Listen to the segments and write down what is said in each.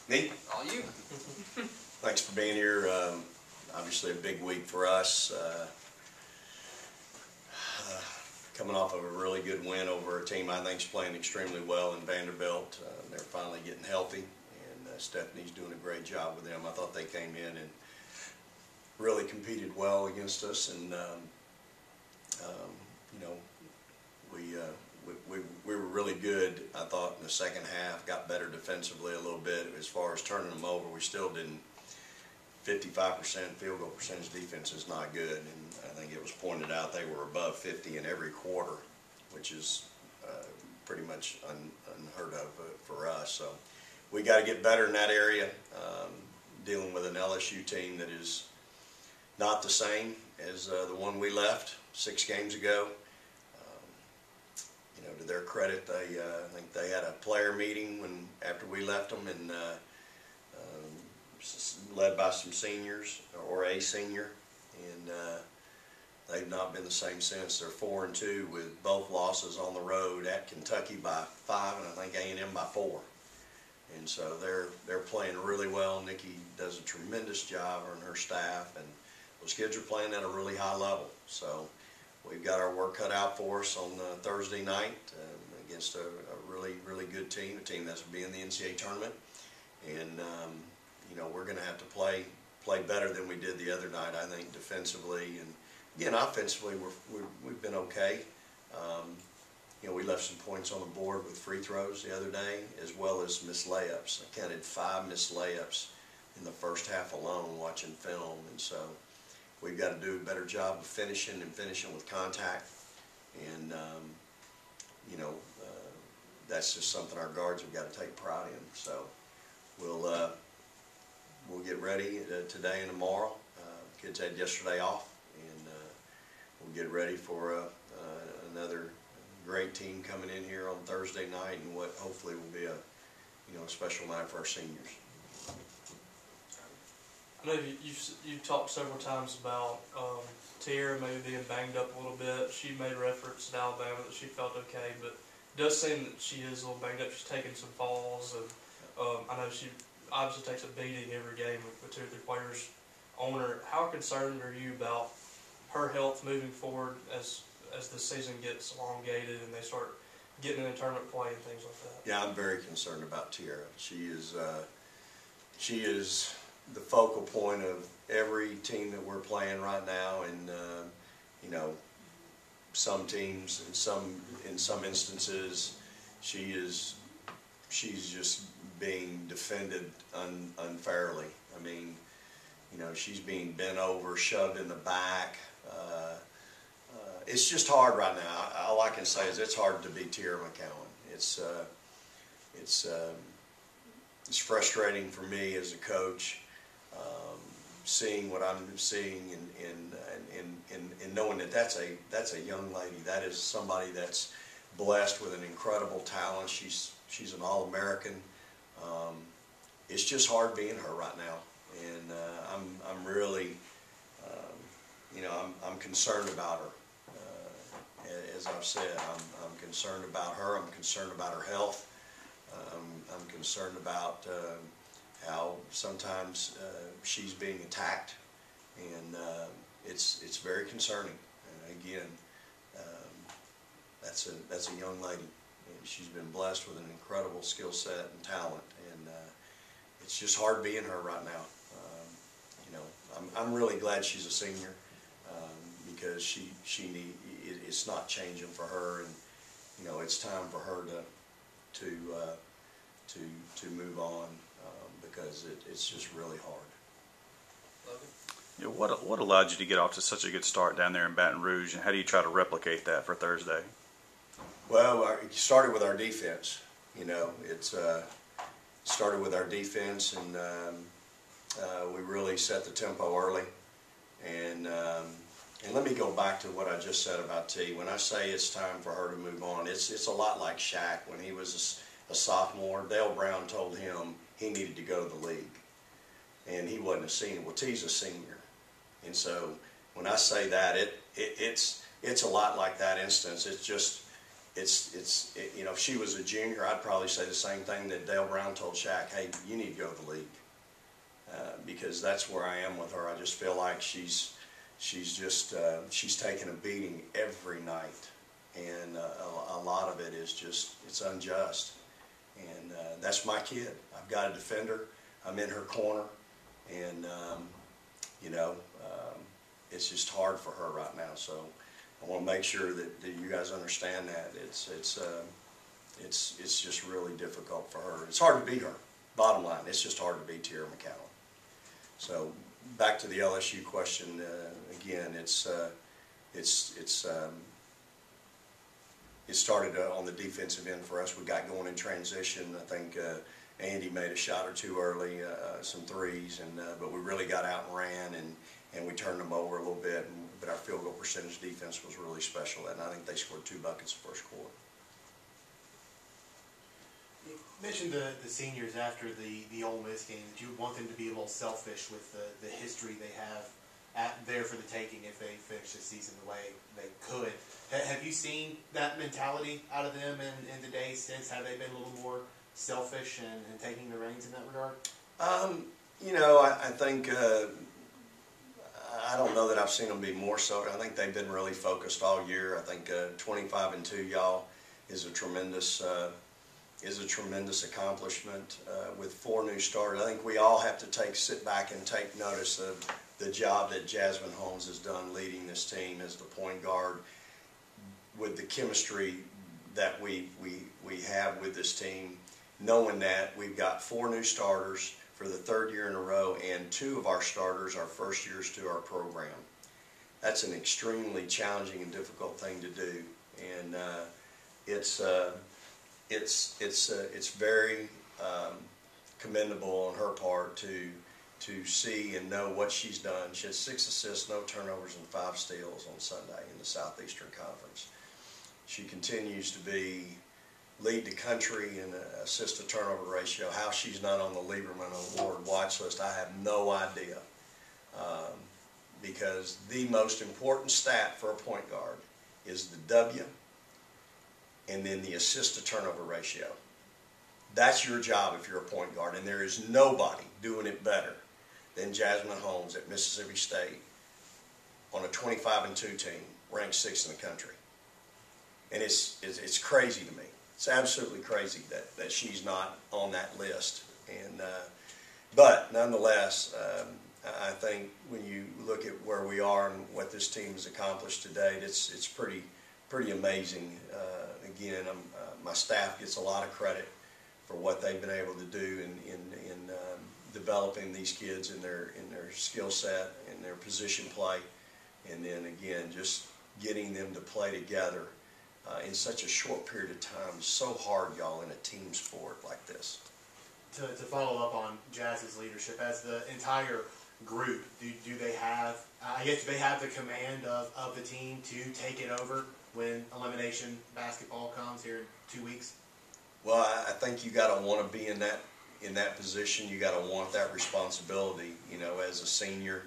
Me? All you. Thanks for being here. Obviously a big week for us. Coming off of a really good win over a team I think is playing extremely well in Vanderbilt. They're finally getting healthy, and Stephanie's doing a great job with them. I thought they came in and really competed well against us, and you know, we were really good, I thought, in the second half. Got better defensively a little bit. As far as turning them over, we still didn't. 55% field goal percentage defense is not good, and I think it was pointed out they were above 50 in every quarter, which is pretty much unheard of for us. So we got to get better in that area, dealing with an LSU team that is not the same as the one we left 6 games ago. You know, to their credit, they I think they had a player meeting after we left them, and led by some seniors, or a senior, and they've not been the same since. They're 4-2 with both losses on the road, at Kentucky by 5 and I think A&M by 4. And so they're playing really well. Nikki does a tremendous job, and her staff, and those kids are playing at a really high level. So we've got our work cut out for us on Thursday night against a really good team, a team that's be in the NCAA tournament, and you know, we're going to have to play better than we did the other night, I think, defensively. And again, offensively, we've been okay. You know, we left some points on the board with free throws the other day, as well as missed layups. I counted 5 missed layups in the first half alone watching film, and so we've got to do a better job of finishing with contact. And you know, that's just something our guards have got to take pride in. So we'll get ready today and tomorrow. Kids had yesterday off, and we'll get ready for another great team coming in here on Thursday night, and what hopefully will be a special night for our seniors. I know you talked several times about Tierra maybe being banged up a little bit. She made reference to Alabama that she felt okay, but it does seem that she is a little banged up. She's taking some falls, and I know she obviously takes a beating every game with 2 or 3 players on her. How concerned are you about her health moving forward as the season gets elongated and they start getting into tournament play and things like that? Yeah, I'm very concerned about Tierra. She is the focal point of every team that we're playing right now, and you know, some teams, in some instances, she's just being defended unfairly. I mean, you know, she's being bent over, shoved in the back. It's just hard right now. All I can say is it's hard to beat Tierra McCowan. It's frustrating for me as a coach, seeing what I'm seeing, and knowing that that's a young lady. That is somebody that's blessed with an incredible talent. She's an All-American. It's just hard being her right now, and I'm really, you know, I'm concerned about her. As I've said, I'm concerned about her. I'm concerned about her health. I'm concerned about how sometimes she's being attacked, and it's very concerning. And again, that's a young lady, and she's been blessed with an incredible skill set and talent, and it's just hard being her right now. You know, I'm really glad she's a senior, because it's not changing for her, and you know, it's time for her to move on, because it's just really hard. Love it. Yeah, what allowed you to get off to such a good start down there in Baton Rouge, and how do you try to replicate that for Thursday? Well, it started with our defense. You know, it's started with our defense, and we really set the tempo early. And let me go back to what I just said about T. When I say it's time for her to move on, it's a lot like Shaq. When he was a sophomore, Dale Brown told him he needed to go to the league, and he wasn't a senior. Well, T's a senior, and so when I say that, it's a lot like that instance. It's just you know, if she was a junior, I'd probably say the same thing that Dale Brown told Shaq, hey, you need to go to the league. Because that's where I am with her. I just feel like she's taking a beating every night, and a lot of it is just, it's unjust. And that's my kid. I've got to defend her. I'm in her corner, and you know, it's just hard for her right now. So I want to make sure that you guys understand that it's just really difficult for her. It's hard to beat her. Bottom line, it's just hard to beat Tierra McCallum. So back to the LSU question again. It started on the defensive end for us. We got going in transition. I think Andy made a shot or two early, some threes, and but we really got out and ran, and we turned them over a little bit. But our field goal percentage defense was really special, and I think they scored 2 buckets the first quarter. You mentioned the seniors after the Ole Miss game, that you want them to be a little selfish with the history they have there for the taking if they finish the season the way they could. Have you seen that mentality out of them in the days since? Have they been a little more selfish and taking the reins in that regard? You know, I think I don't know that I've seen them be more so. I think they've been really focused all year. I think 25-2, y'all, is a tremendous accomplishment with 4 new starters. I think we all have to sit back and take notice of the job that Jasmine Holmes has done leading this team as the point guard, with the chemistry that we have with this team, knowing that we've got 4 new starters for the 3rd year in a row, and 2 of our starters are first years to our program. That's an extremely challenging and difficult thing to do, and it's very commendable on her part to see and know what she's done. She had 6 assists, no turnovers, and 5 steals on Sunday in the Southeastern Conference. She continues to lead the country in assist to turnover ratio. How she's not on the Lieberman Award watch list, I have no idea. Because the most important stat for a point guard is the W, and then the assist to turnover ratio. That's your job if you're a point guard, and there is nobody doing it better than Jasmine Holmes at Mississippi State on a 25-2 team, ranked 6th in the country. And it's crazy to me. It's absolutely crazy that she's not on that list. And but nonetheless, I think when you look at where we are and what this team has accomplished to date, it's pretty amazing. Again, my staff gets a lot of credit for what they've been able to do in developing these kids in their skill set, in their position play, and then again just getting them to play together in such a short period of time. It's so hard, y'all, in a team sport like this. To follow up on Jazz's leadership, as the entire group, do they have, I guess, do they have the command of the team to take it over when elimination basketball comes here in 2 weeks? Well, I think you got to want to be in that position. You got to want that responsibility. You know, as a senior,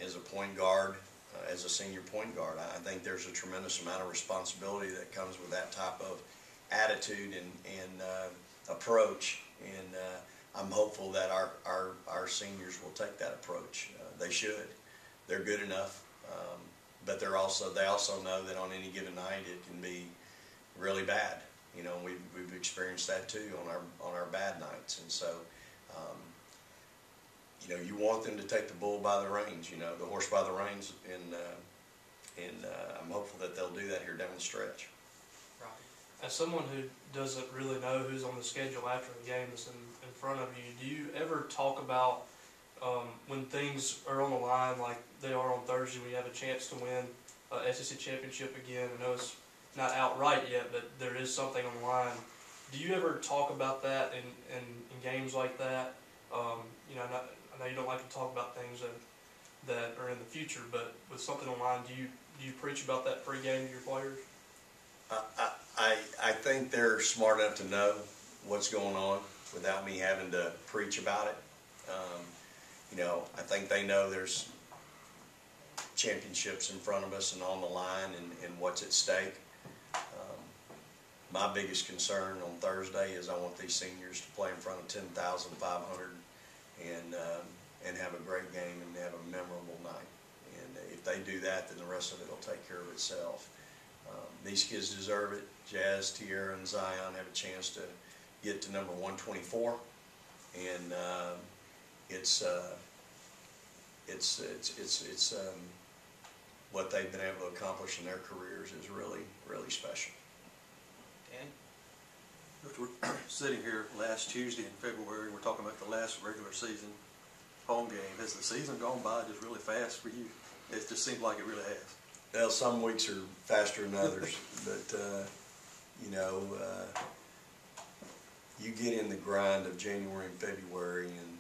as a point guard, as a senior point guard, I think there's a tremendous amount of responsibility that comes with that type of attitude and approach. And I'm hopeful that our seniors will take that approach. They should. They're good enough, but they also know that on any given night it can be really bad. You know, we've experienced that too on our bad nights, and so you know, you want them to take the bull by the reins, you know, the horse by the reins, and I'm hopeful that they'll do that here down the stretch. Right. As someone who doesn't really know who's on the schedule after the game is in front of you, do you ever talk about when things are on the line like they are on Thursday, when you have a chance to win SEC championship again? I know it's not outright yet, but there is something on the line. Do you ever talk about that in games like that? You know, I know you don't like to talk about things that are in the future, but with something on the line, do you preach about that pregame to your players? I think they're smart enough to know what's going on without me having to preach about it. You know, I think they know there's championships in front of us and on the line and what's at stake. my biggest concern on Thursday is I want these seniors to play in front of 10,500 and have a great game and have a memorable night. And if they do that, then the rest of it will take care of itself. These kids deserve it. Jazz, Tierra, and Zion have a chance to get to number 124, and it's what they've been able to accomplish in their careers is really, really special. Dan? We're sitting here last Tuesday in February, we're talking about the last regular season home game. Has the season gone by just really fast for you? It just seems like it really has. Well, some weeks are faster than others, but you get in the grind of January and February, and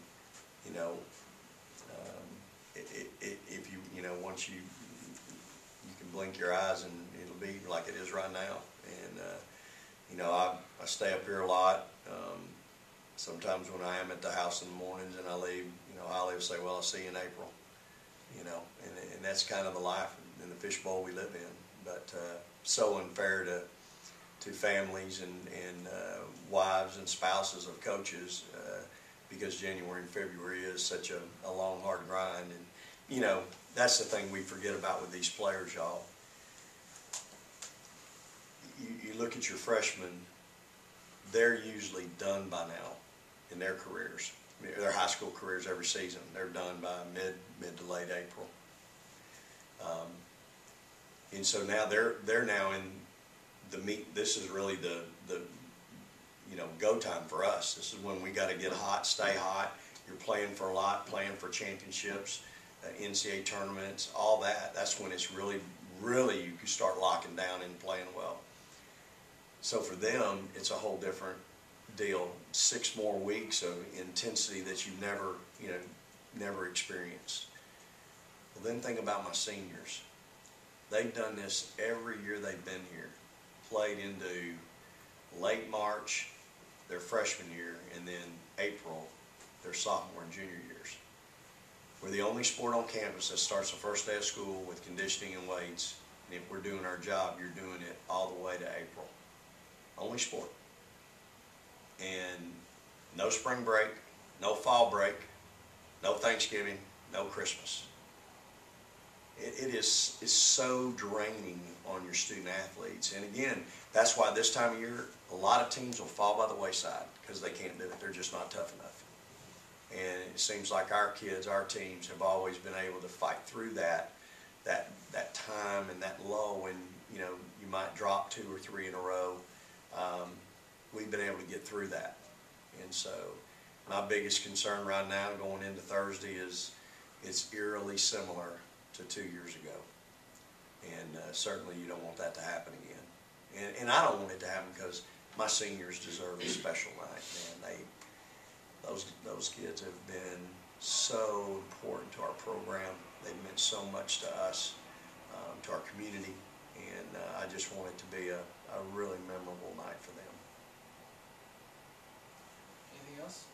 if once you can blink your eyes and it'll be like it is right now. And I stay up here a lot. Sometimes when I am at the house in the mornings and I leave, Holly will say, "Well, I'll see you in April." And that's kind of the life in the fishbowl we live in. But so unfair to families and wives and spouses of coaches because January and February is such a long, hard grind. And that's the thing we forget about with these players, y'all. You look at your freshmen, they're usually done by now in their careers, their high school careers every season. They're done by mid to late April. And so now they're now in the meet. This is really the go time for us. This is when we got to get hot, stay hot. You're playing for a lot, playing for championships, NCAA tournaments, all that. That's when it's really you can start locking down and playing well. So for them, it's a whole different deal. 6 more weeks of intensity that you've never experienced. Well, then think about my seniors. They've done this every year they've been here. Played into late March, their freshman year, and then April, their sophomore and junior years. We're the only sport on campus that starts the first day of school with conditioning and weights. And if we're doing our job, you're doing it all the way to April. Only sport. And no spring break, no fall break, no Thanksgiving, no Christmas. It's so draining on your student athletes. And again, that's why this time of year, a lot of teams will fall by the wayside because they can't do it. They're just not tough enough. And it seems like our kids, our teams have always been able to fight through that time and that lull when, you might drop 2 or 3 in a row. We've been able to get through that. And so my biggest concern right now going into Thursday is it's eerily similar to 2 years ago. And certainly you don't want that to happen again. And I don't want it to happen because my seniors deserve a special night, man. Those kids have been so important to our program. They've meant so much to us, to our community, and I just want it to be a really memorable night for them. Anything else?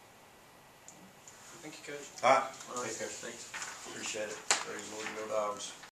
Thank you, Coach. All right. Thanks, Coach. Thanks. Appreciate it. Praise the Lord, go Dogs.